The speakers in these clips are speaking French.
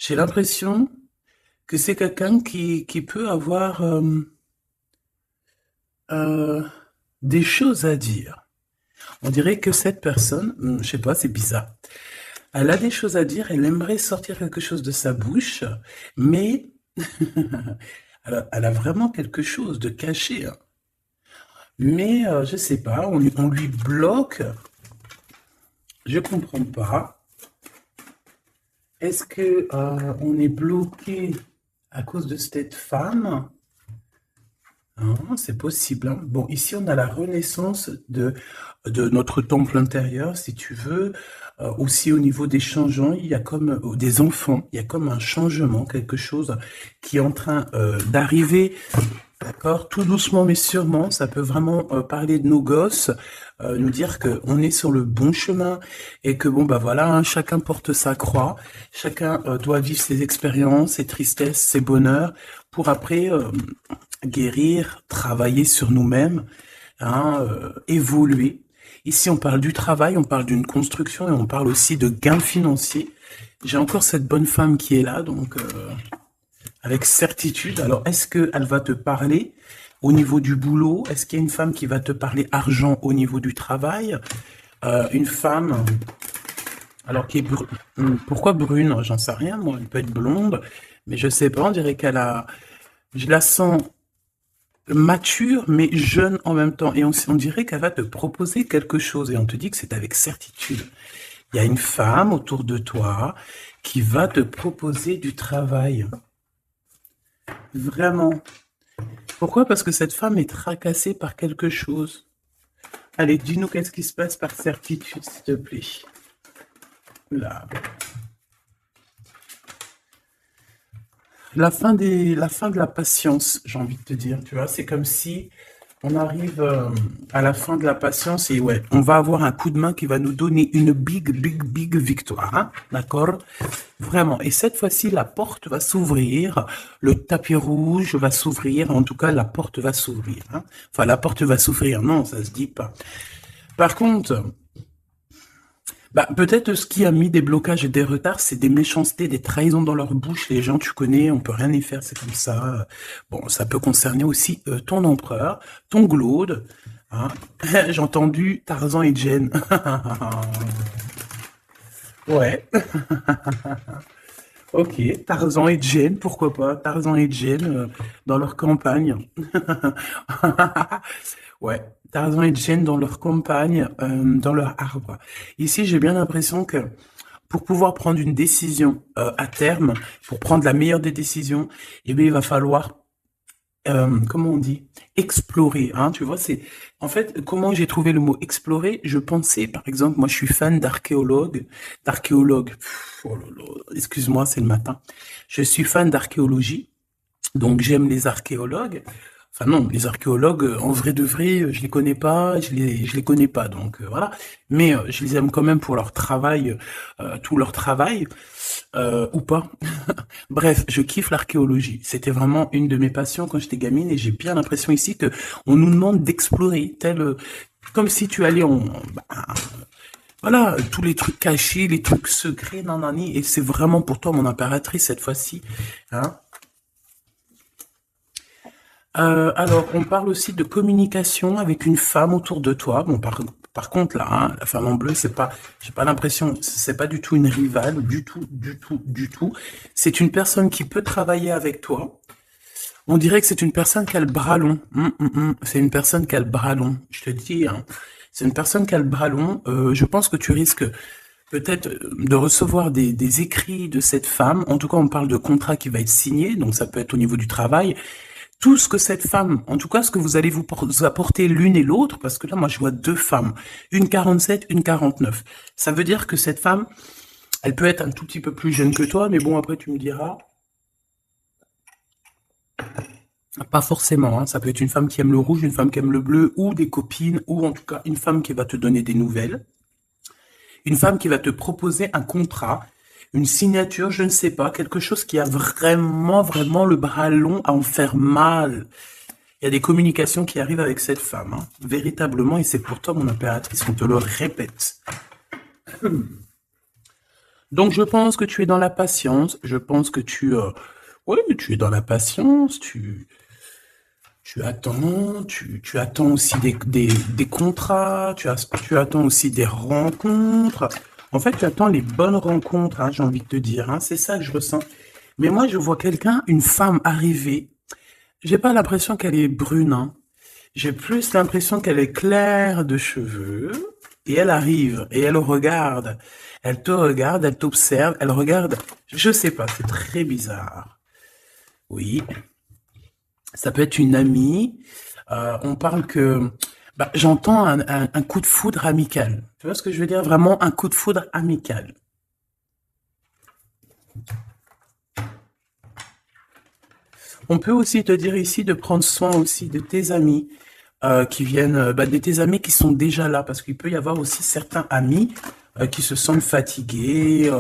J'ai l'impression que c'est quelqu'un qui peut avoir euh, des choses à dire. On dirait que cette personne, je sais pas, c'est bizarre. Elle a des choses à dire, elle aimerait sortir quelque chose de sa bouche, mais elle a vraiment quelque chose de caché, hein. Mais je sais pas, on lui bloque. Je comprends pas. Est-ce que on est bloqué à cause de cette femme? Ah, c'est possible, hein. Bon, ici, on a la renaissance de notre temple intérieur, si tu veux. Aussi, au niveau des changements, il y a comme des enfants, il y a comme un changement, quelque chose qui est en train d'arriver. D'accord, tout doucement mais sûrement, ça peut vraiment parler de nos gosses, nous dire que on est sur le bon chemin et que bon bah voilà, hein, chacun porte sa croix, chacun doit vivre ses expériences, ses tristesses, ses bonheurs, pour après guérir, travailler sur nous-mêmes, hein, évoluer. Ici, on parle du travail, on parle d'une construction et on parle aussi de gains financiers. J'ai encore cette bonne femme qui est là, donc avec certitude. Alors, est-ce qu'elle va te parler au niveau du boulot? Est-ce qu'il y a une femme qui va te parler argent au niveau du travail? Une femme, alors qui est pourquoi brune? J'en sais rien, moi. Elle peut être blonde, mais je sais pas. On dirait qu'elle a, je la sens mature mais jeune en même temps. Et on dirait qu'elle va te proposer quelque chose et on te dit que c'est avec certitude. Il y a une femme autour de toi qui va te proposer du travail. Vraiment. Pourquoi? Parce que cette femme est tracassée par quelque chose. Allez, dis-nous qu'est-ce qui se passe par certitude, s'il te plaît. Là. La fin de la patience, j'ai envie de te dire, tu vois, c'est comme si on arrive à la fin de la patience et ouais, on va avoir un coup de main qui va nous donner une big victoire, hein, d'accord? Vraiment. Et cette fois-ci, la porte va s'ouvrir, le tapis rouge va s'ouvrir, en tout cas, la porte va s'ouvrir, hein. Enfin, la porte va s'ouvrir, non, ça se dit pas. Par contre, bah, peut-être ce qui a mis des blocages et des retards, c'est des méchancetés, des trahisons dans leur bouche. Les gens, tu connais, on peut rien y faire, c'est comme ça. Bon, ça peut concerner aussi ton empereur, ton glaude, hein. J'ai entendu Tarzan et Jen. Ouais, ok, Tarzan et Jen, pourquoi pas? Tarzan et Jen dans leur campagne. Ouais, Tarzan et Jen dans leur campagne, dans leur arbre. Ici, j'ai bien l'impression que pour pouvoir prendre une décision à terme, pour prendre la meilleure des décisions, eh bien, il va falloir, comment on dit, explorer. Hein, tu vois, c'est en fait comment j'ai trouvé le mot explorer. Je pensais, par exemple, moi, je suis fan d'archéologue. Oh là là, excuse-moi, c'est le matin. Je suis fan d'archéologie, donc j'aime les archéologues. Enfin non, les archéologues, en vrai de vrai, je les connais pas, je les connais pas, donc voilà. Mais je les aime quand même pour leur travail, tout leur travail, ou pas. Bref, je kiffe l'archéologie. C'était vraiment une de mes passions quand j'étais gamine, et j'ai bien l'impression ici que on nous demande d'explorer, comme si tu allais bah, voilà, tous les trucs cachés, les trucs secrets, nanani, et c'est vraiment pour toi mon impératrice cette fois-ci, hein. Alors, on parle aussi de communication avec une femme autour de toi. Bon, par contre, là, hein, la femme en bleu, c'est pas, j'ai pas l'impression, c'est pas du tout une rivale, du tout, du tout, du tout. C'est une personne qui peut travailler avec toi. On dirait que c'est une personne qui a le bras long. C'est une personne qui a le bras long. Je te dis, hein, c'est une personne qui a le bras long. Je pense que tu risques peut-être de recevoir des écrits de cette femme. En tout cas, on parle de contrat qui va être signé, donc ça peut être au niveau du travail tout ce que cette femme, en tout cas ce que vous allez vous apporter l'une et l'autre, parce que là moi je vois deux femmes, une 47, une 49. Ça veut dire que cette femme, elle peut être un tout petit peu plus jeune que toi, mais bon après tu me diras, pas forcément, hein, ça peut être une femme qui aime le rouge, une femme qui aime le bleu, ou des copines, ou en tout cas une femme qui va te donner des nouvelles, une femme qui va te proposer un contrat, une signature, je ne sais pas, quelque chose qui a vraiment le bras long à en faire mal. Il y a des communications qui arrivent avec cette femme, hein, véritablement, et c'est pour toi, mon impératrice, on te le répète. Donc, je pense que tu es dans la patience. Je pense que oui, tu es dans la patience. Tu attends. Tu attends aussi des contrats. Tu attends aussi des rencontres. En fait, tu attends les bonnes rencontres, hein, j'ai envie de te dire, hein. C'est ça que je ressens. Mais moi, je vois quelqu'un, une femme arriver. J'ai pas l'impression qu'elle est brune, hein. J'ai plus l'impression qu'elle est claire de cheveux, et elle arrive, et elle regarde. Elle te regarde, elle t'observe, elle regarde. Je sais pas, c'est très bizarre. Oui, ça peut être une amie. On parle que, bah, j'entends un coup de foudre amical. Tu vois ce que je veux dire? Vraiment un coup de foudre amical. On peut aussi te dire ici de prendre soin aussi de tes amis qui viennent, bah, de tes amis qui sont déjà là, parce qu'il peut y avoir aussi certains amis qui se sentent fatigués,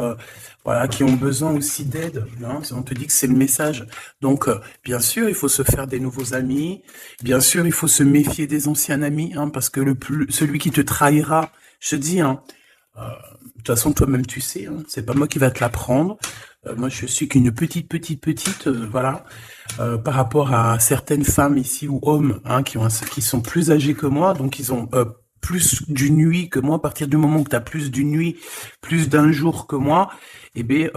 voilà, qui ont besoin aussi d'aide, hein. On te dit que c'est le message. Donc, bien sûr, il faut se faire des nouveaux amis. Bien sûr, il faut se méfier des anciens amis, hein, parce que celui qui te trahira, je te dis, hein, de toute façon, toi-même, tu sais, hein, c'est pas moi qui va te l'apprendre. Moi, je suis qu'une petite, voilà, par rapport à certaines femmes ici ou hommes, hein, qui sont plus âgés que moi, donc ils ont plus d'une nuit que moi. À partir du moment où tu as plus d'une nuit, plus d'un jour que moi, eh bien,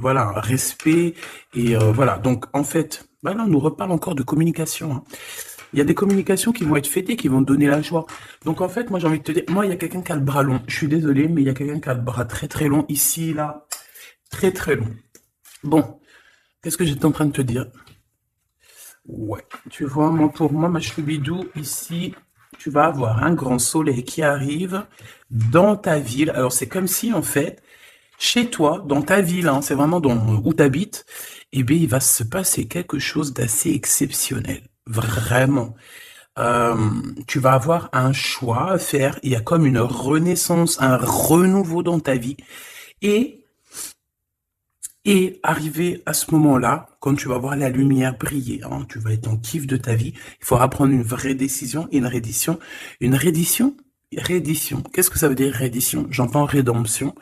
voilà, respect et voilà. Donc, en fait, bah là, on nous reparle encore de communication, hein. Il y a des communications qui vont être fêtées, qui vont te donner la joie. Donc en fait, moi j'ai envie de te dire, moi il y a quelqu'un qui a le bras long. Je suis désolé, mais il y a quelqu'un qui a le bras très très long ici, là, très très long. Bon, qu'est-ce que j'étais en train de te dire? Ouais, tu vois, moi pour moi, ma choubidou, ici, tu vas avoir un grand soleil qui arrive dans ta ville. Alors c'est comme si en fait, chez toi, dans ta ville, hein, c'est vraiment où tu habites, eh bien il va se passer quelque chose d'assez exceptionnel. Vraiment. Euh, Tu vas avoir un choix à faire. Il y a comme une renaissance, un renouveau dans ta vie. Et, et arrivé à ce moment-là, quand tu vas voir la lumière briller, hein, tu vas être en kiff de ta vie, il faudra prendre une vraie décision et une reddition. Une reddition? Réédition. Qu'est-ce que ça veut dire réédition? J'entends rédemption,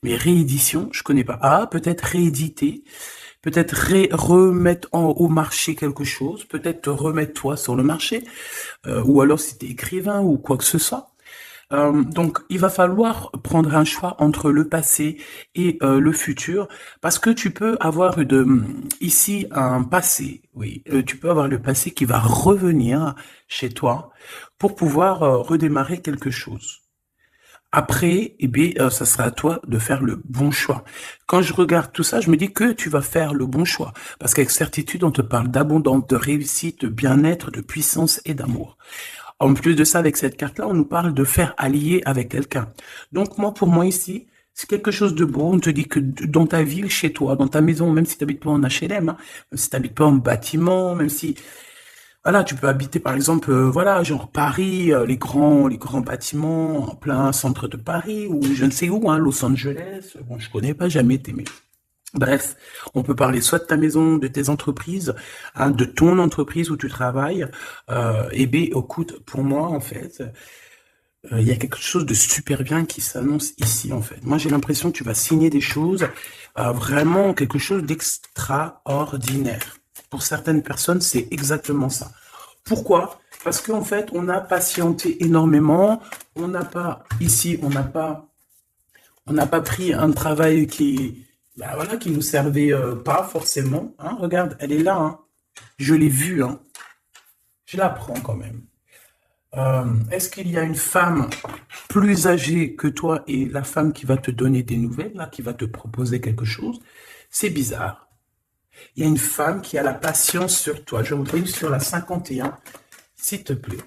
mais réédition, je connais pas. Ah, peut-être rééditer, peut-être remettre au marché quelque chose, peut-être te remettre toi sur le marché, ou alors si tu es écrivain ou quoi que ce soit. Donc, il va falloir prendre un choix entre le passé et le futur, parce que tu peux avoir ici un passé, oui, tu peux avoir le passé qui va revenir chez toi pour pouvoir redémarrer quelque chose. Après, eh bien, ça sera à toi de faire le bon choix. Quand je regarde tout ça, je me dis que tu vas faire le bon choix. Parce qu'avec certitude, on te parle d'abondance, de réussite, de bien-être, de puissance et d'amour. En plus de ça, avec cette carte-là, on nous parle de faire allier avec quelqu'un. Donc moi, pour moi ici, c'est quelque chose de beau. On te dit que dans ta ville, chez toi, dans ta maison, même si tu n'habites pas en HLM, hein, même si tu n'habites pas en bâtiment, même si voilà, tu peux habiter par exemple, voilà, genre Paris, les grands bâtiments en plein centre de Paris ou je ne sais où, hein, Los Angeles. Bon, je connais pas, jamais été, mais bref, on peut parler soit de ta maison, de tes entreprises, hein, de ton entreprise où tu travailles. Et bien, écoute, pour moi, en fait, il y a quelque chose de super bien qui s'annonce ici, en fait. Moi, j'ai l'impression que tu vas signer des choses, vraiment quelque chose d'extraordinaire. Pour certaines personnes, c'est exactement ça. Pourquoi? Parce qu'en fait, on a patienté énormément. On n'a pas, ici, on n'a pas pris un travail bah voilà, qui nous servait pas forcément, hein. Regarde, elle est là, hein. Je l'ai vue, hein. Je la prends quand même. Est-ce qu'il y a une femme plus âgée que toi et la femme qui va te donner des nouvelles, là, qui va te proposer quelque chose? C'est bizarre. Il y a une femme qui a la patience sur toi. Je voudrais sur la 51, s'il te plaît.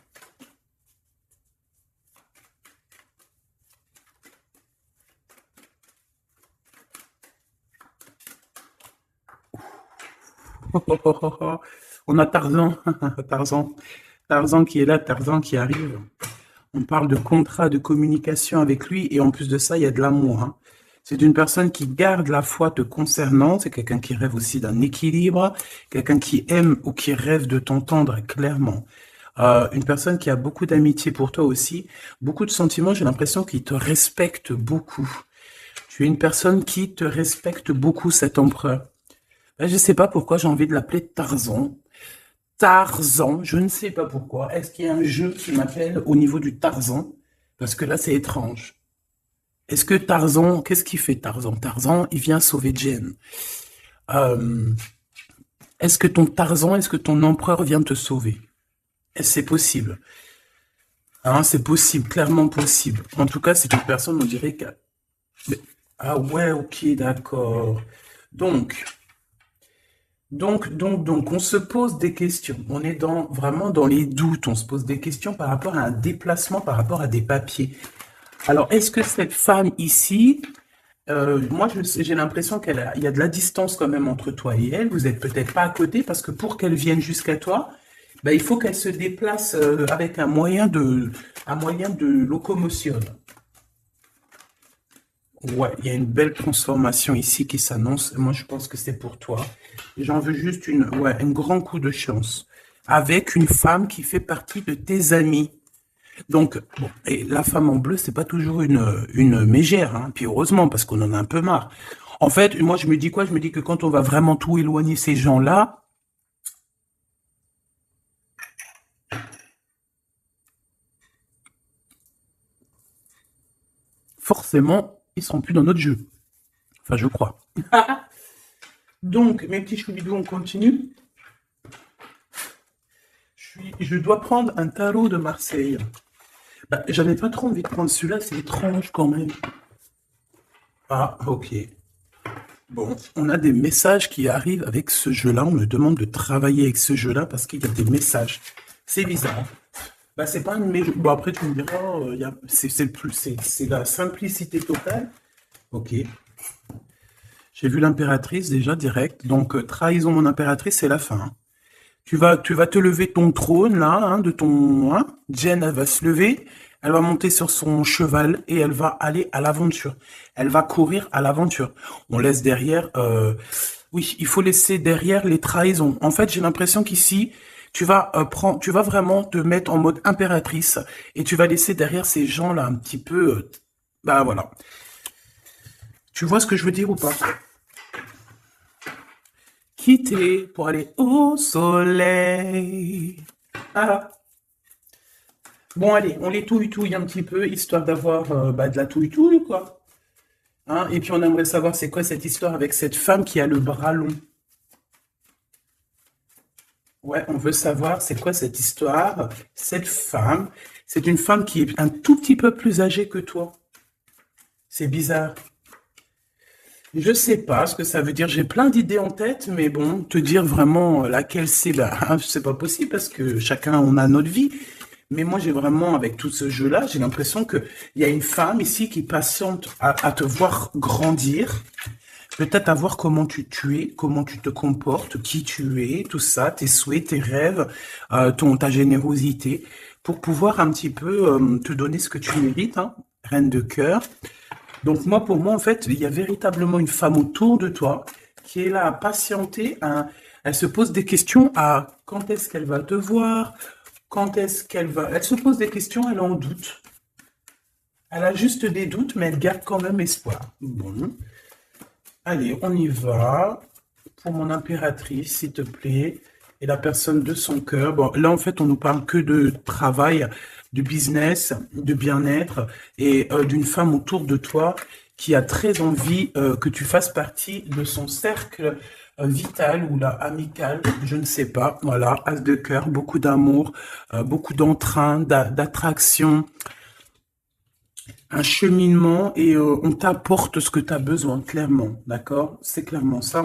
On a Tarzan, Tarzan, Tarzan qui est là, Tarzan qui arrive. On parle de contrat de communication avec lui et en plus de ça, il y a de l'amour, hein. C'est une personne qui garde la foi te concernant, c'est quelqu'un qui rêve aussi d'un équilibre, quelqu'un qui aime ou qui rêve de t'entendre clairement. Une personne qui a beaucoup d'amitié pour toi aussi, beaucoup de sentiments, j'ai l'impression qu'il te respecte beaucoup. Tu es une personne qui te respecte beaucoup, cet empereur. Ben, je ne sais pas pourquoi j'ai envie de l'appeler Tarzan. Tarzan, je ne sais pas pourquoi. Est-ce qu'il y a un jeu qui m'appelle au niveau du Tarzan? Parce que là, c'est étrange. Est-ce que Tarzan, qu'est-ce qu'il fait Tarzan? Tarzan, il vient sauver Jen. Euh, est-ce que ton Tarzan, est-ce que ton empereur vient te sauver? Est-ce que c'est possible? Hein, c'est possible, clairement possible. En tout cas, c'est une personne, on dirait que... Ah ouais, ok, d'accord. Donc, on se pose des questions. On est vraiment dans les doutes. On se pose des questions par rapport à un déplacement, par rapport à des papiers. Alors, est-ce que cette femme ici, moi, j'ai l'impression il y a de la distance quand même entre toi et elle. Vous êtes peut-être pas à côté parce que pour qu'elle vienne jusqu'à toi, ben, il faut qu'elle se déplace avec un moyen de locomotion. Ouais, il y a une belle transformation ici qui s'annonce. Moi, je pense que c'est pour toi. J'en veux juste un grand coup de chance. Avec une femme qui fait partie de tes amis. Donc, bon, et la femme en bleu, c'est pas toujours une mégère, hein. Puis heureusement, parce qu'on en a un peu marre. En fait, moi, je me dis quoi? Je me dis que quand on va vraiment tout éloigner ces gens-là, forcément, ils seront plus dans notre jeu. Enfin, je crois. Donc, mes petits choubidous, on continue. Je dois prendre un tarot de Marseille. Bah, j'avais pas trop envie de prendre celui-là, c'est étrange quand même. Ah, ok. Bon, on a des messages qui arrivent avec ce jeu-là. On me demande de travailler avec ce jeu-là parce qu'il y a des messages. C'est bizarre. Bah, c'est pas une... Bon, après, tu me diras, c'est la simplicité totale. Ok. J'ai vu l'impératrice déjà direct. Donc, trahison mon impératrice, c'est la fin. Hein. Tu vas te lever de ton trône, là, hein, de ton... Hein. Jen, elle va se lever, elle va monter sur son cheval et elle va aller à l'aventure. Elle va courir à l'aventure. On laisse derrière... Oui, il faut laisser derrière les trahisons. En fait, j'ai l'impression qu'ici, tu vas vraiment te mettre en mode impératrice et tu vas laisser derrière ces gens-là un petit peu... bah voilà. Tu vois ce que je veux dire ou pas? Quitter pour aller au soleil. Ah. Bon, allez, on les touille un petit peu, histoire d'avoir de la touille, quoi. Hein, et puis on aimerait savoir c'est quoi cette histoire avec cette femme qui a le bras long. Ouais, on veut savoir c'est quoi cette histoire. Cette femme, c'est une femme qui est un tout petit peu plus âgée que toi. C'est bizarre. Je sais pas ce que ça veut dire. J'ai plein d'idées en tête, mais bon, te dire vraiment laquelle c'est, bah, c'est pas possible parce que chacun on a notre vie. Mais moi, j'ai vraiment, avec tout ce jeu-là, j'ai l'impression que il y a une femme ici qui patiente à te voir grandir, peut-être à voir comment tu es, comment tu te comportes, qui tu es, tout ça, tes souhaits, tes rêves, ta générosité, pour pouvoir un petit peu te donner ce que tu mérites, hein, reine de cœur. Donc moi, pour moi, en fait, il y a véritablement une femme autour de toi qui est là à patienter. Elle se pose des questions à quand est-ce qu'elle va te voir, quand est-ce qu'elle va... Elle se pose des questions, elle en doute. Elle a juste des doutes, mais elle garde quand même espoir. Bon. Allez, on y va. Pour mon impératrice, s'il te plaît. Et la personne de son cœur. Bon, là, en fait, on nous parle que de travail, de business, de bien-être et d'une femme autour de toi qui a très envie que tu fasses partie de son cercle vital ou là amical, je ne sais pas. Voilà, as de cœur, beaucoup d'amour, beaucoup d'entrain, d'attraction, un cheminement et on t'apporte ce que tu as besoin, clairement, d'accord? C'est clairement ça.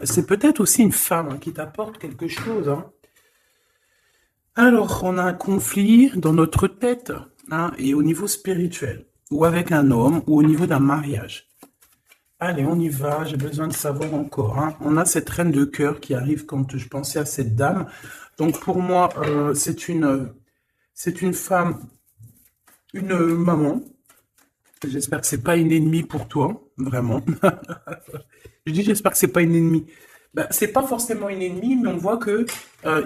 C'est peut-être aussi une femme hein, qui t'apporte quelque chose. Hein. Alors, on a un conflit dans notre tête hein, et au niveau spirituel, ou avec un homme, ou au niveau d'un mariage. Allez, on y va, j'ai besoin de savoir encore. Hein. On a cette reine de cœur qui arrive quand je pensais à cette dame. Donc pour moi, c'est une femme, une maman. J'espère que c'est pas une ennemie pour toi, vraiment. Je dis j'espère que c'est pas une ennemie. Bah, c'est pas forcément une ennemie, mais on voit que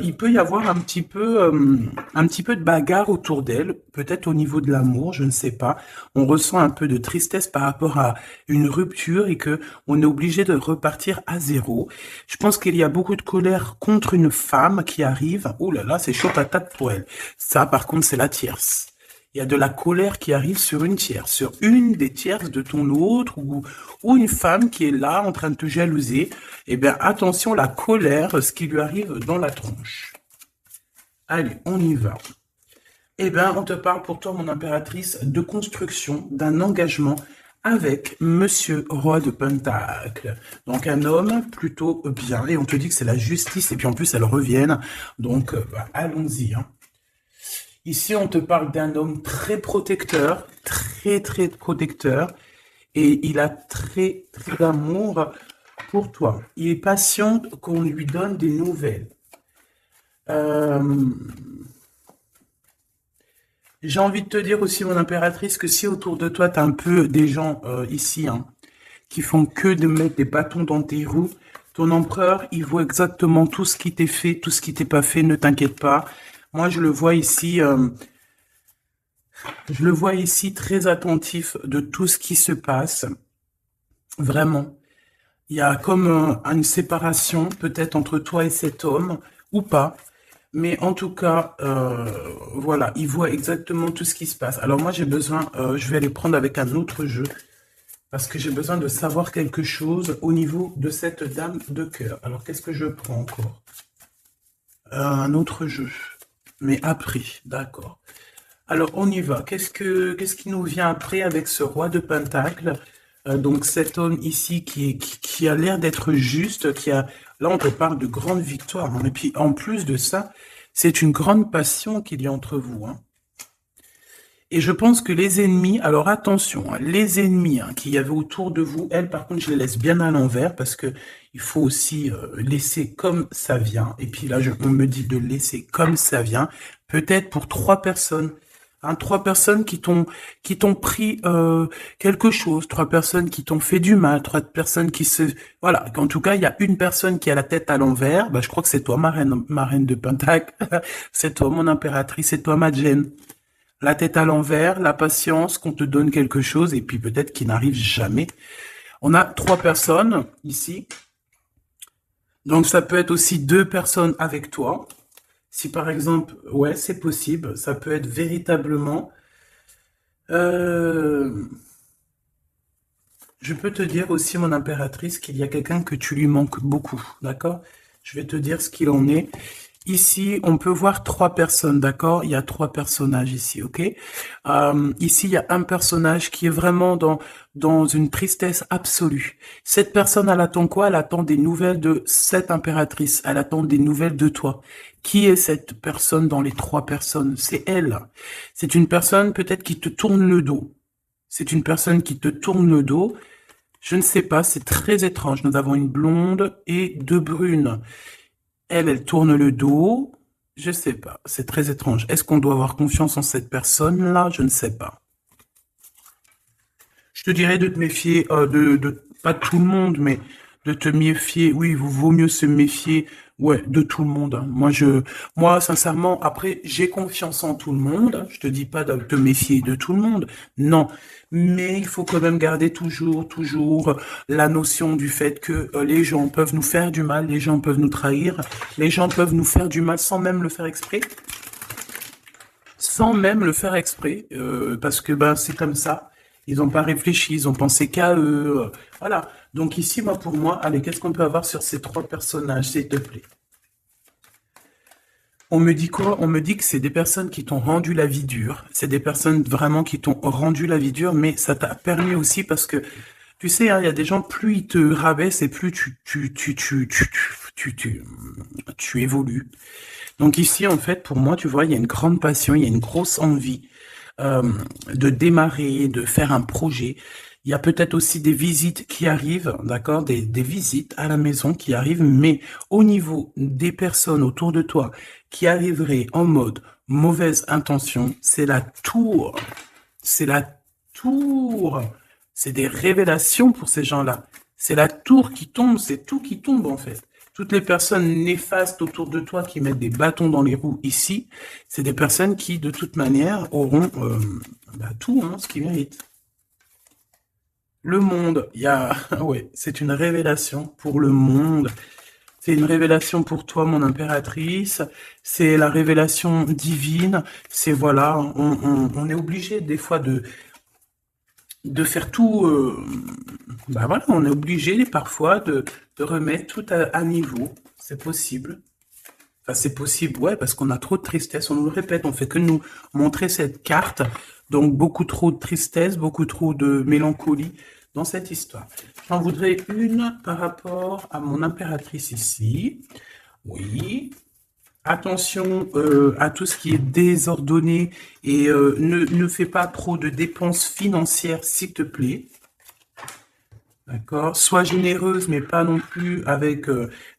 il peut y avoir un petit peu de bagarre autour d'elle, peut-être au niveau de l'amour, je ne sais pas. On ressent un peu de tristesse par rapport à une rupture et que on est obligé de repartir à zéro. Je pense qu'il y a beaucoup de colère contre une femme qui arrive. Ouh là là, c'est chaud patate pour elle. Ça, par contre, c'est la tierce. Il y a de la colère qui arrive sur une tierce, sur une des tierces de ton autre, ou une femme qui est là en train de te jalouser. Eh bien, attention, la colère, ce qui lui arrive dans la tronche. Allez, on y va. Eh bien, on te parle pour toi, mon impératrice, de construction, d'un engagement avec Monsieur Roi de Pentacle. Donc, un homme plutôt bien, et on te dit que c'est la justice, et puis en plus, elle revienne. Donc, bah, allons-y, hein. Ici, on te parle d'un homme très protecteur, très protecteur, et il a très d'amour pour toi. Il est patient qu'on lui donne des nouvelles. Euh, J'ai envie de te dire aussi, mon impératrice, que si autour de toi, tu as un peu des gens ici, hein, qui font que de mettre des bâtons dans tes roues, ton empereur, il voit exactement tout ce qui t'est fait, tout ce qui t'est pas fait, ne t'inquiète pas. Moi, je le vois ici très attentif de tout ce qui se passe. Vraiment. Il y a comme une séparation peut-être entre toi et cet homme, ou pas. Mais en tout cas, voilà, il voit exactement tout ce qui se passe. Alors moi, j'ai besoin, je vais aller prendre avec un autre jeu, parce que j'ai besoin de savoir quelque chose au niveau de cette dame de cœur. Alors, qu'est-ce que je prends encore? Un autre jeu, mais après, d'accord. Alors, on y va. Qu'est-ce qui nous vient après avec ce roi de Pentacle? Donc, cet homme ici qui a l'air d'être juste, là, on te parle de grande victoire, hein. Et puis, en plus de ça, c'est une grande passion qu'il y a entre vous, hein. Et je pense que les ennemis, alors attention, hein, les ennemis qu'il y avait autour de vous, elles, par contre, je les laisse bien à l'envers parce que il faut aussi laisser comme ça vient. Et puis là, on me dit de laisser comme ça vient. Peut-être pour 3 personnes. Hein, 3 personnes qui t'ont pris quelque chose, 3 personnes qui t'ont fait du mal, 3 personnes qui se... Voilà, en tout cas, il y a une personne qui a la tête à l'envers. Bah, je crois que c'est toi, ma reine de Pentacle. C'est toi, mon impératrice, c'est toi, ma Jen. La tête à l'envers, la patience, qu'on te donne quelque chose, et puis peut-être qu'il n'arrive jamais. On a 3 personnes ici. Donc ça peut être aussi 2 personnes avec toi. Si par exemple, ouais, c'est possible, ça peut être véritablement... je peux te dire aussi, mon impératrice, qu'il y a quelqu'un que tu lui manques beaucoup, d'accord? Je vais te dire ce qu'il en est. Ici, on peut voir 3 personnes, d'accord? Il y a 3 personnages ici, ok? Ici, il y a un personnage qui est vraiment dans une tristesse absolue. Cette personne, elle attend quoi? Elle attend des nouvelles de cette impératrice. Elle attend des nouvelles de toi. Qui est cette personne dans les 3 personnes? C'est elle. C'est une personne peut-être qui te tourne le dos. C'est une personne qui te tourne le dos. Je ne sais pas, c'est très étrange. Nous avons une blonde et 2 brunes. Elle tourne le dos. Je sais pas. C'est très étrange. Est-ce qu'on doit avoir confiance en cette personne-là? Je ne sais pas. Je te dirais de te méfier, pas de tout le monde, mais de te méfier. Oui, il vaut mieux se méfier, ouais, de tout le monde, hein. Moi, sincèrement, après, j'ai confiance en tout le monde, hein. Je te dis pas de te méfier de tout le monde. Non. Mais il faut quand même garder toujours la notion du fait que les gens peuvent nous faire du mal, les gens peuvent nous trahir, les gens peuvent nous faire du mal sans même le faire exprès. Sans même le faire exprès, parce que ben c'est comme ça. Ils n'ont pas réfléchi, ils ont pensé qu'à eux. Voilà. Donc ici, moi, pour moi, allez, qu'est-ce qu'on peut avoir sur ces 3 personnages, s'il te plaît? On me dit quoi? On me dit que c'est des personnes qui t'ont rendu la vie dure. C'est des personnes vraiment qui t'ont rendu la vie dure, mais ça t'a permis aussi parce que, tu sais, hein, il y a des gens, plus ils te rabaissent et plus tu évolues. Donc ici, en fait, pour moi, tu vois, il y a une grande passion, il y a une grosse envie euh, de démarrer, de faire un projet. Il y a peut-être aussi des visites qui arrivent, d'accord, des visites à la maison qui arrivent, mais au niveau des personnes autour de toi qui arriveraient en mode mauvaise intention, c'est la tour. C'est la tour. C'est des révélations pour ces gens-là. C'est la tour qui tombe, c'est tout qui tombe en fait. Toutes les personnes néfastes autour de toi qui mettent des bâtons dans les roues ici, c'est des personnes qui, de toute manière, auront tout ce qu'ils méritent. Le monde, il y a... Ouais, c'est une révélation pour le monde. C'est une révélation pour toi, mon impératrice. C'est la révélation divine. C'est voilà, on est obligé des fois de faire tout. Voilà, on est obligé parfois de remettre tout à niveau. C'est possible. Enfin, c'est possible, ouais, parce qu'on a trop de tristesse. On nous le répète, on fait que nous montrer cette carte. Donc, beaucoup trop de tristesse, beaucoup trop de mélancolie dans cette histoire. J'en voudrais une par rapport à mon impératrice ici. Oui. Attention à tout ce qui est désordonné et ne fais pas trop de dépenses financières, s'il te plaît. D'accord? Sois généreuse, mais pas non plus avec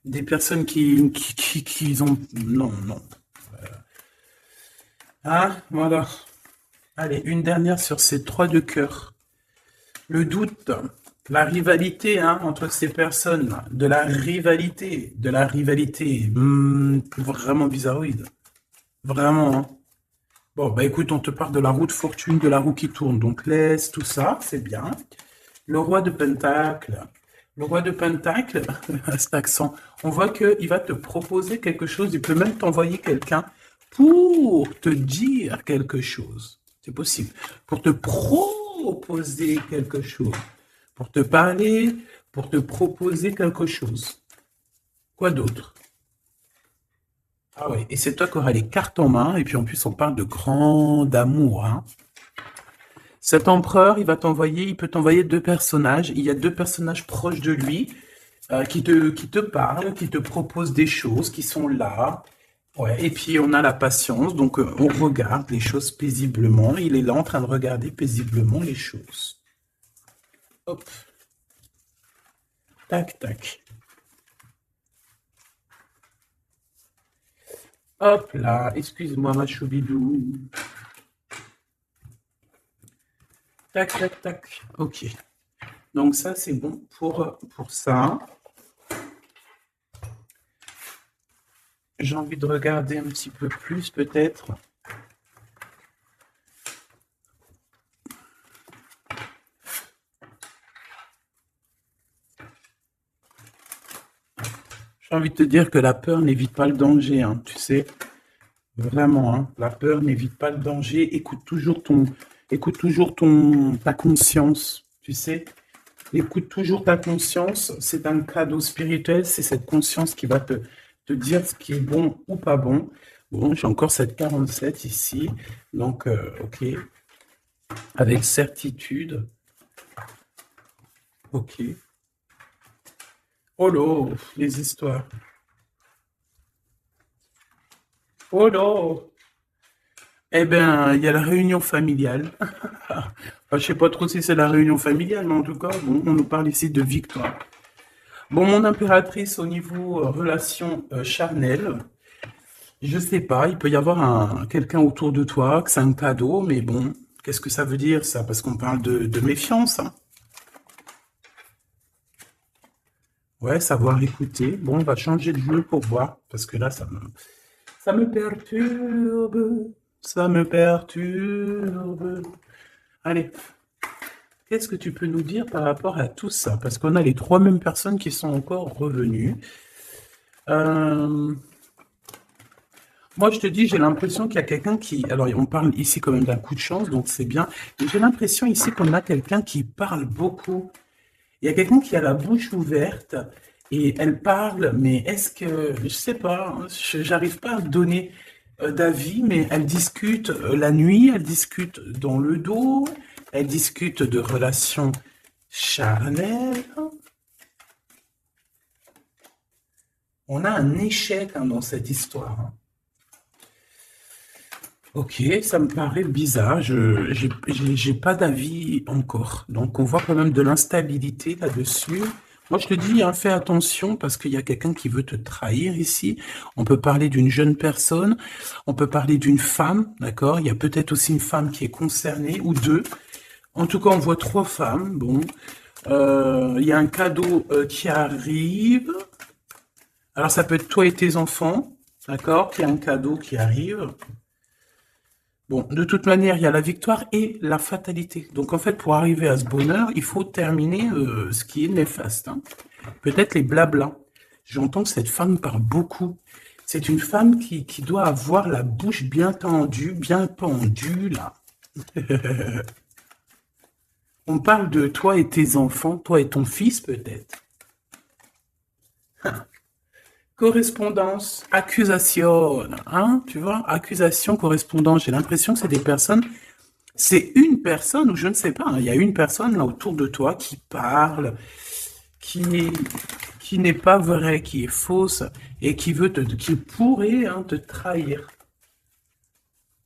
des personnes qui ont... Non, non. Ah, voilà. Allez, une dernière sur ces 3 de cœur. Le doute, la rivalité entre ces personnes, de la rivalité, vraiment bizarroïde. Vraiment, hein. Bon, bah écoute, on te parle de la roue de fortune, de la roue qui tourne, donc laisse tout ça, c'est bien. Le roi de Pentacle. Le roi de Pentacle, à cet accent, on voit qu'il va te proposer quelque chose, il peut même t'envoyer quelqu'un pour te dire quelque chose. C'est possible. Pour te proposer quelque chose. Pour te parler, pour te proposer quelque chose. Quoi d'autre? Ah ouais, et c'est toi qui auras les cartes en main, et puis en plus on parle de grand amour, hein. Cet empereur, il peut t'envoyer 2 personnages. Il y a 2 personnages proches de lui qui te parlent, qui te proposent des choses, qui sont là. Ouais. Et puis on a la patience, donc on regarde les choses paisiblement. Il est là en train de regarder paisiblement les choses. Hop. Tac, tac. Hop là, excuse-moi ma choubidou. Tac, tac, tac. Ok. Donc ça, c'est bon pour ça. J'ai envie de regarder un petit peu plus, peut-être. J'ai envie de te dire que la peur n'évite pas le danger, hein, tu sais. Vraiment, hein, la peur n'évite pas le danger. Écoute toujours ta conscience, tu sais. Écoute toujours ta conscience. C'est un cadeau spirituel. C'est cette conscience qui va te dire ce qui est bon ou pas bon. Bon, j'ai encore cette 47 ici. Donc, ok. Avec certitude. Ok. Oh là, les histoires. Oh là. Eh bien, il y a la réunion familiale. Enfin, je sais pas trop si c'est la réunion familiale, mais en tout cas, bon, on nous parle ici de victoire. Bon, mon impératrice, au niveau relation charnelle, je sais pas, il peut y avoir quelqu'un autour de toi, que c'est un cadeau, mais bon, qu'est-ce que ça veut dire ça? Parce qu'on parle de méfiance, hein. Ouais, savoir écouter. Bon, on va changer de jeu pour voir, parce que là, ça me perturbe. Ça me perturbe. Allez, qu'est-ce que tu peux nous dire par rapport à tout ça? Parce qu'on a les 3 mêmes personnes qui sont encore revenues. Moi, je te dis, j'ai l'impression qu'il y a quelqu'un qui... Alors, on parle ici quand même d'un coup de chance, donc c'est bien. Mais j'ai l'impression ici qu'on a quelqu'un qui parle beaucoup. Il y a quelqu'un qui a la bouche ouverte et elle parle, mais est-ce que... Je sais pas, hein, j'arrive pas à donner d'avis, mais elle discute la nuit, elle discute dans le dos, elle discute de relations charnelles. On a un échec dans cette histoire, hein. Ok, ça me paraît bizarre, j'ai pas d'avis encore. Donc on voit quand même de l'instabilité là-dessus. Moi je te dis, hein, fais attention parce qu'il y a quelqu'un qui veut te trahir ici. On peut parler d'une jeune personne, on peut parler d'une femme, d'accord? Il y a peut-être aussi une femme qui est concernée, ou 2. En tout cas, on voit 3 femmes, bon. Il y a un cadeau qui arrive. Alors, ça peut être toi et tes enfants, d'accord, qu'il y a un cadeau qui arrive. Bon, de toute manière, il y a la victoire et la fatalité. Donc, en fait, pour arriver à ce bonheur, il faut terminer ce qui est néfaste, hein. Peut-être les blablas. J'entends que cette femme parle beaucoup. C'est une femme qui doit avoir la bouche bien tendue, bien pendue, là. On parle de toi et tes enfants, toi et ton fils, peut-être. Correspondance, accusation, hein, tu vois, accusation, correspondance. J'ai l'impression que c'est des personnes, c'est une personne, ou je ne sais pas, hein, il y a une personne là autour de toi qui parle, qui, qui n'est pas vraie, qui est fausse, et qui pourrait hein, te trahir.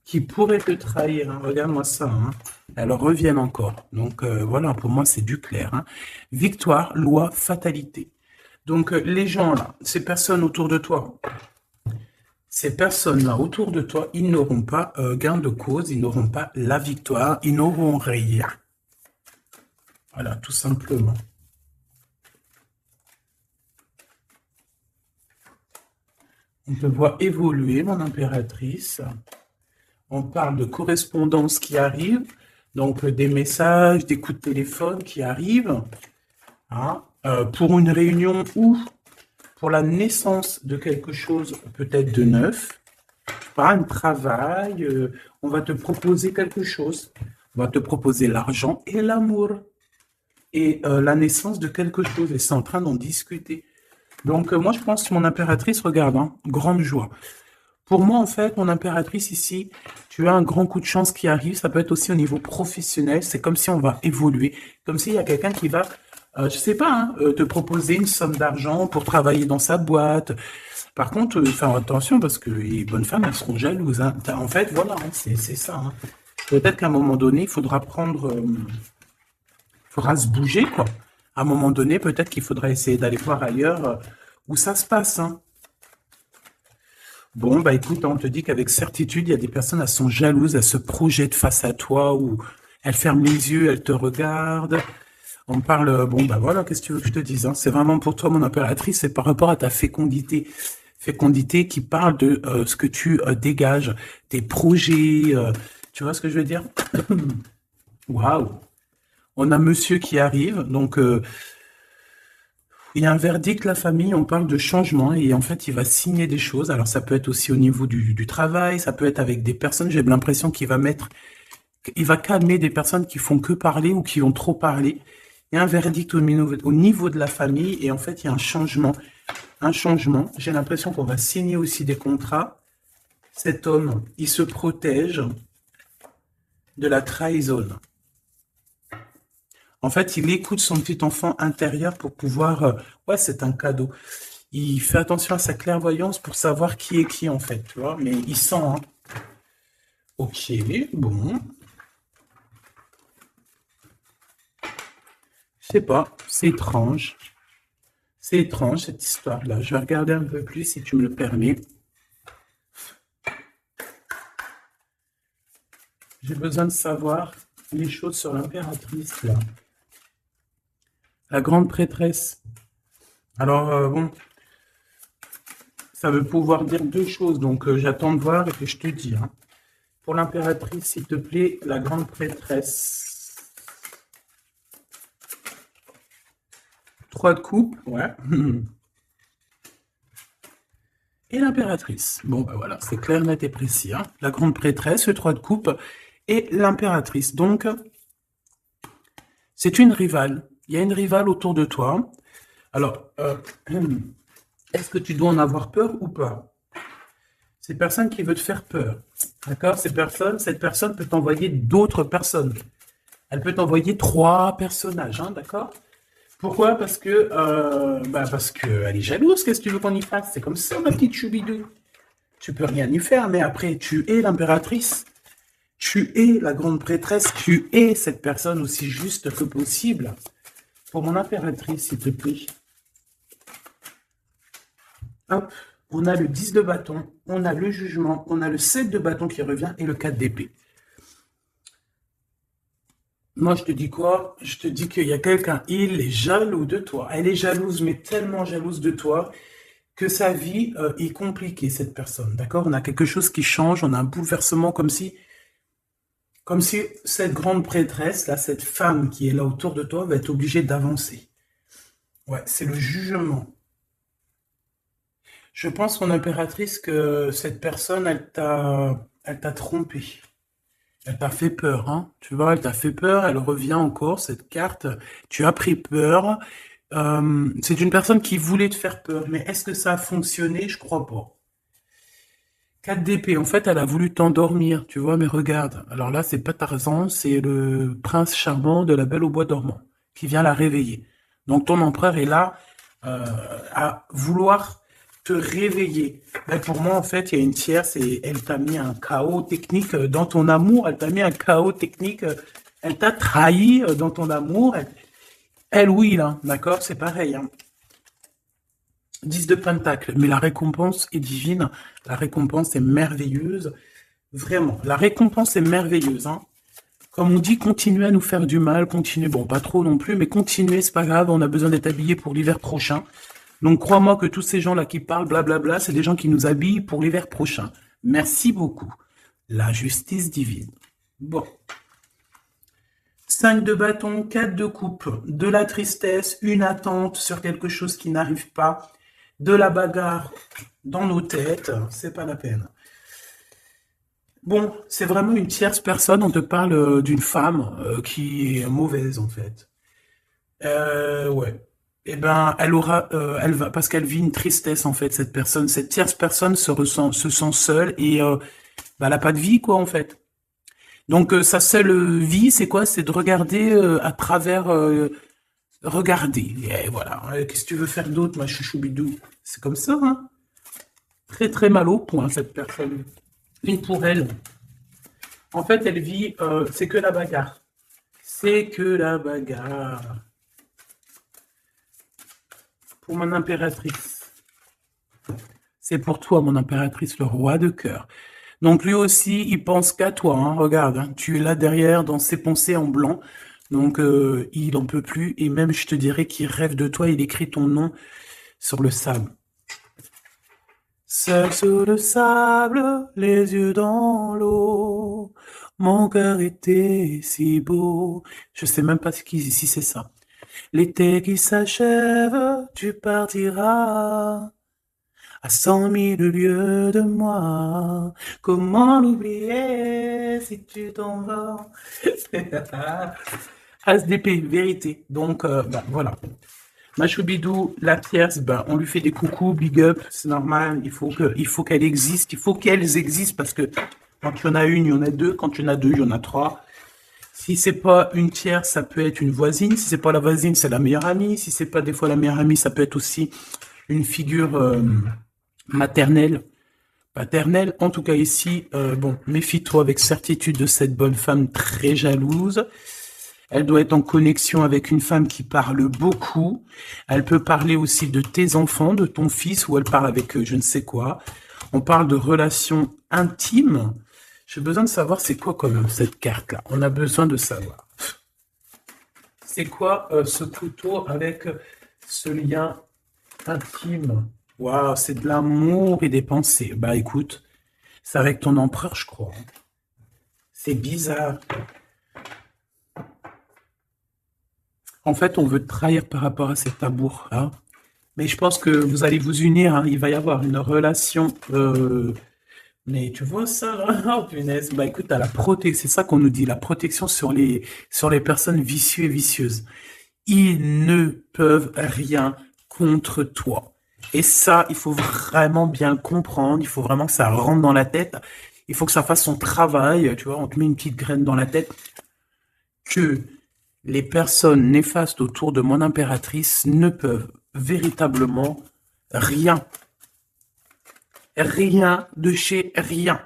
Qui pourrait te trahir, hein. Regarde-moi ça, hein. Elles reviennent encore. Donc voilà, pour moi, c'est du clair, hein. Victoire, loi, fatalité. Donc les gens là, ces personnes autour de toi, ces personnes-là autour de toi, ils n'auront pas gain de cause, ils n'auront pas la victoire, ils n'auront rien. Voilà, tout simplement. On te voit évoluer, mon impératrice. On parle de correspondance qui arrive, donc des messages, des coups de téléphone qui arrivent, hein, pour une réunion ou pour la naissance de quelque chose peut-être de neuf, pas un travail, on va te proposer quelque chose, on va te proposer l'argent et l'amour et la naissance de quelque chose et c'est en train d'en discuter. Donc moi je pense que mon impératrice, regarde, hein, grande joie. Pour moi, en fait, mon impératrice ici, tu as un grand coup de chance qui arrive. Ça peut être aussi au niveau professionnel. C'est comme si on va évoluer. Comme s'il y a quelqu'un qui va, je sais pas, hein, te proposer une somme d'argent pour travailler dans sa boîte. Par contre, faire attention parce que les bonnes femmes, elles seront jalouses, hein. En fait, voilà, hein, c'est ça, hein. Peut-être qu'à un moment donné, il faudra faudra se bouger, quoi. À un moment donné, peut-être qu'il faudra essayer d'aller voir ailleurs où ça se passe, hein. Bon, bah écoute, on te dit qu'avec certitude, il y a des personnes, elles sont jalouses, elles se projettent face à toi ou elles ferment les yeux, elles te regardent. On parle, bon, bah voilà, qu'est-ce que tu veux que je te dise, hein? C'est vraiment pour toi, mon impératrice, c'est par rapport à ta fécondité. Fécondité qui parle de ce que tu dégages, tes projets, tu vois ce que je veux dire? Waouh! On a monsieur qui arrive, donc il y a un verdict, la famille, on parle de changement et en fait, il va signer des choses. Alors, ça peut être aussi au niveau du travail, ça peut être avec des personnes. J'ai l'impression qu'il va mettre, il va calmer des personnes qui font que parler ou qui ont trop parlé. Il y a un verdict au niveau de la famille et en fait, il y a un changement. Un changement. J'ai l'impression qu'on va signer aussi des contrats. Cet homme, il se protège de la trahison. En fait, il écoute son petit enfant intérieur pour pouvoir... ouais, c'est un cadeau. Il fait attention à sa clairvoyance pour savoir qui est qui, en fait, tu vois. Mais il sent, hein. Ok, bon. Je sais pas, c'est étrange. C'est étrange, cette histoire-là. Je vais regarder un peu plus, si tu me le permets. J'ai besoin de savoir les choses sur l'impératrice, là. La grande prêtresse. Alors, bon, ça veut pouvoir dire deux choses, donc j'attends de voir et puis je te dis, hein. Pour l'impératrice, s'il te plaît, la grande prêtresse. 3 de coupe, ouais. Et l'impératrice. Bon, ben voilà, c'est clair, net et précis, hein. La grande prêtresse, le 3 de coupe et l'impératrice. Donc, c'est une rivale. Il y a une rivale autour de toi. Alors, est-ce que tu dois en avoir peur ou pas? C'est personne qui veut te faire peur. D'accord? Cette personne peut t'envoyer d'autres personnes. Elle peut t'envoyer 3 personnages, hein, d'accord? Pourquoi? Parce que elle est jalouse. Qu'est-ce que tu veux qu'on y fasse? C'est comme ça, ma petite choubidou. Tu peux rien y faire, mais après, tu es l'impératrice. Tu es la grande prêtresse. Tu es cette personne aussi juste que possible. Pour mon impératrice, s'il te plaît. Hop, on a le 10 de bâton, on a le jugement, on a le 7 de bâton qui revient et le 4 d'épée. Moi, je te dis quoi? Je te dis qu'il y a quelqu'un, il est jaloux de toi. Elle est jalouse, mais tellement jalouse de toi que sa vie est compliquée, cette personne, d'accord? On a quelque chose qui change, on a un bouleversement comme si cette grande prêtresse, là, cette femme qui est là autour de toi, va être obligée d'avancer. Ouais, c'est le jugement. Je pense, mon impératrice, que cette personne, elle t'a trompé. Elle t'a fait peur, hein. Tu vois, elle t'a fait peur, elle revient encore, cette carte. Tu as pris peur. C'est une personne qui voulait te faire peur, mais est-ce que ça a fonctionné? Je crois pas. 4 d'épée, en fait, elle a voulu t'endormir, tu vois, mais regarde. Alors là, c'est pas Tarzan, c'est le prince charmant de la Belle au bois dormant qui vient la réveiller. Donc ton empereur est là à vouloir te réveiller. Mais pour moi, en fait, il y a une tierce et elle t'a mis un chaos technique dans ton amour. Elle t'a mis un chaos technique. Elle t'a trahi dans ton amour. Elle, oui, là, d'accord, c'est pareil, hein. 10 de Pentacle, mais la récompense est divine, la récompense est merveilleuse, vraiment, la récompense est merveilleuse, hein. Comme on dit, continuez à nous faire du mal, continuez, bon, pas trop non plus, mais continuez, c'est pas grave, on a besoin d'être habillés pour l'hiver prochain. Donc crois-moi que tous ces gens-là qui parlent, blablabla, c'est des gens qui nous habillent pour l'hiver prochain. Merci beaucoup. La justice divine. Bon. 5 de bâton, 4 de coupe, de la tristesse, une attente sur quelque chose qui n'arrive pas, de la bagarre dans nos têtes, c'est pas la peine. Bon, c'est vraiment une tierce personne, on te parle d'une femme qui est mauvaise en fait. Ouais. Eh ben, elle va, parce qu'elle vit une tristesse en fait, cette personne. Cette tierce personne se sent seule et bah, elle n'a pas de vie quoi en fait. Donc sa seule vie, c'est quoi? C'est de regarder à travers, regarder. Et voilà. Qu'est-ce que tu veux faire d'autre, ma chouchoubidou? C'est comme ça, hein? Très très mal au point cette personne. Et pour elle, en fait, elle vit, c'est que la bagarre. C'est que la bagarre. Pour mon impératrice. C'est pour toi, mon impératrice, le roi de cœur. Donc lui aussi, il pense qu'à toi, hein. Regarde, hein, tu es là derrière dans ses pensées en blanc. Donc il en peut plus. Et même, je te dirais qu'il rêve de toi. Il écrit ton nom sur le sable. Seul sur le sable, les yeux dans l'eau. Mon cœur était si beau. Je sais même pas si c'est ça. L'été qui s'achève, tu partiras à 100 000 lieues de moi. Comment l'oublier si tu t'en vas? As d'épée, vérité. Donc, bah, voilà. Machoubidou, la tierce, ben, on lui fait des coucous, big up, c'est normal, il faut qu'elle existe, il faut qu'elles existent parce que quand il y en a une, il y en a deux, quand il y en a deux, il y en a trois. Si c'est pas une tierce, ça peut être une voisine, si c'est pas la voisine, c'est la meilleure amie, si c'est pas des fois la meilleure amie, ça peut être aussi une figure maternelle, paternelle. En tout cas ici, bon, méfie-toi avec certitude de cette bonne femme très jalouse. Elle doit être en connexion avec une femme qui parle beaucoup. Elle peut parler aussi de tes enfants, de ton fils, ou elle parle avec je ne sais quoi. On parle de relations intimes. J'ai besoin de savoir c'est quoi comme cette carte-là. On a besoin de savoir. C'est quoi ce couteau avec ce lien intime? Waouh, c'est de l'amour et des pensées. Bah écoute, c'est avec ton empereur, je crois. C'est bizarre. En fait, on veut te trahir par rapport à cet amour, hein. Mais je pense que vous allez vous unir, hein. Il va y avoir une relation. Mais tu vois ça, là? Oh, punaise. Bah écoute, t'as la protection. C'est ça qu'on nous dit, la protection sur les personnes vicieuses et vicieuses. Ils ne peuvent rien contre toi. Et ça, il faut vraiment bien le comprendre. Il faut vraiment que ça rentre dans la tête. Il faut que ça fasse son travail. Tu vois, on te met une petite graine dans la tête. Que les personnes néfastes autour de mon impératrice ne peuvent véritablement rien. Rien de chez rien.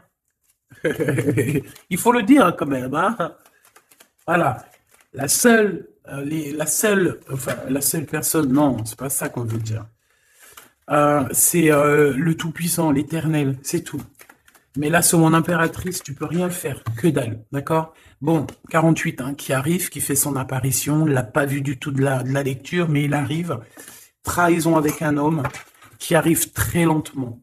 Il faut le dire quand même, hein. Voilà. La seule personne, non, c'est pas ça qu'on veut dire. C'est le Tout-Puissant, l'Éternel, c'est tout. Mais là, sur mon impératrice, tu peux rien faire, que dalle, d'accord? Bon, 48, hein, qui arrive, qui fait son apparition, l'a pas vu du tout de la lecture, mais il arrive. Trahison avec un homme. qui arrive très lentement,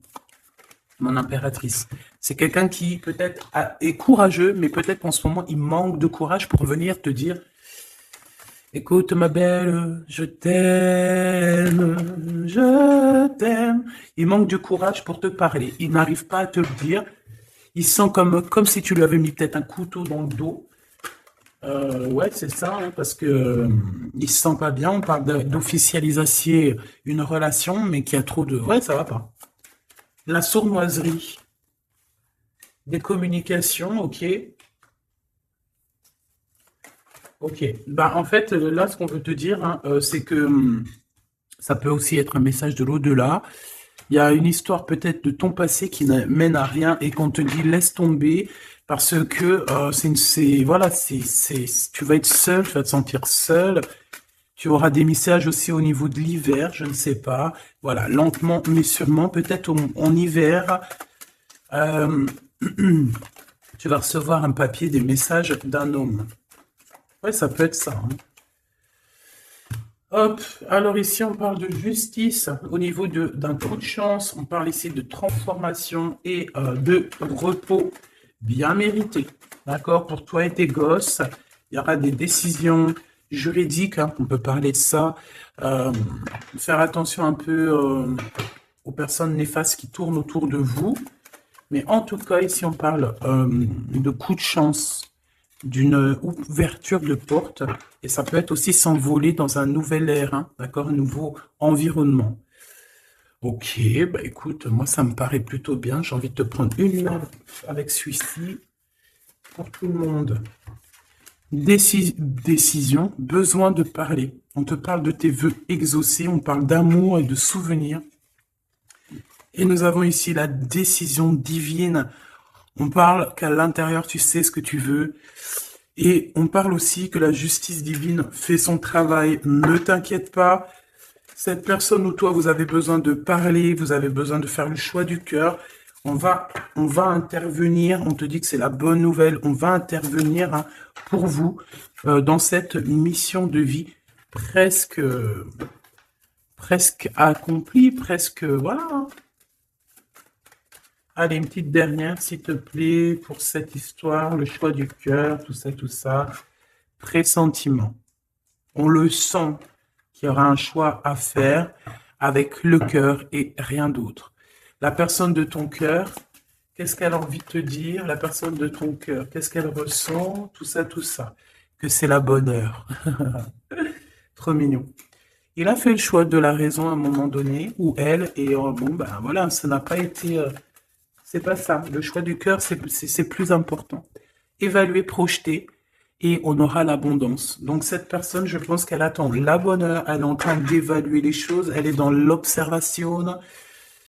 mon impératrice. C'est quelqu'un qui peut-être est courageux, mais peut-être qu'en ce moment, il manque de courage pour venir te dire « Écoute ma belle, je t'aime, je t'aime ». Il manque de courage pour te parler. Il n'arrive pas à te le dire. Il sent comme si tu lui avais mis peut-être un couteau dans le dos. Ouais, c'est ça, hein, parce que il se sent pas bien. On parle d'officialiser une relation, mais qui a trop de... Ouais, ça va pas. La sournoiserie. Des communications, ok. Ok. Bah, en fait, là, ce qu'on veut te dire, hein, c'est que ça peut aussi être un message de l'au-delà. Il y a une histoire peut-être de ton passé qui ne mène à rien et qu'on te dit laisse tomber parce que voilà, tu vas être seul, tu vas te sentir seul. Tu auras des messages aussi au niveau de l'hiver, je ne sais pas. Voilà, lentement mais sûrement, peut-être en hiver, euh, tu vas recevoir un papier, des messages d'un homme. Ouais, ça peut être ça, hein. Hop, alors ici on parle de justice au niveau d'un coup de chance, on parle ici de transformation et de repos bien mérité, d'accord, pour toi et tes gosses. Il y aura des décisions juridiques, hein, on peut parler de ça. Faire attention un peu aux personnes néfastes qui tournent autour de vous, mais en tout cas ici on parle de coup de chance, d'une ouverture de porte, et ça peut être aussi s'envoler dans un nouvel air, hein, d'accord, un nouveau environnement. Ok, bah écoute, moi ça me paraît plutôt bien, j'ai envie de te prendre une main avec celui-ci, pour tout le monde. Décision, besoin de parler. On te parle de tes vœux exaucés, on parle d'amour et de souvenirs. Et nous avons ici la décision divine. On parle qu'à l'intérieur, tu sais ce que tu veux. Et on parle aussi que la justice divine fait son travail. Ne t'inquiète pas, cette personne ou toi, vous avez besoin de parler, vous avez besoin de faire le choix du cœur. On va intervenir, on te dit que c'est la bonne nouvelle, on va intervenir, hein, pour vous dans cette mission de vie presque accomplie, presque, voilà, hein. Allez, une petite dernière, s'il te plaît, pour cette histoire, le choix du cœur, tout ça. Pressentiment. On le sent qu'il y aura un choix à faire avec le cœur et rien d'autre. La personne de ton cœur, qu'est-ce qu'elle a envie de te dire? La personne de ton cœur, qu'est-ce qu'elle ressent? Tout ça. Que c'est la bonne heure. Trop mignon. Il a fait le choix de la raison à un moment donné, ou elle, et bon, ben voilà, ça n'a pas été... c'est pas ça. Le choix du cœur, c'est plus important. Évaluer, projeter, et on aura l'abondance. Donc cette personne, je pense qu'elle attend la bonne heure, elle est en train d'évaluer les choses, elle est dans l'observation,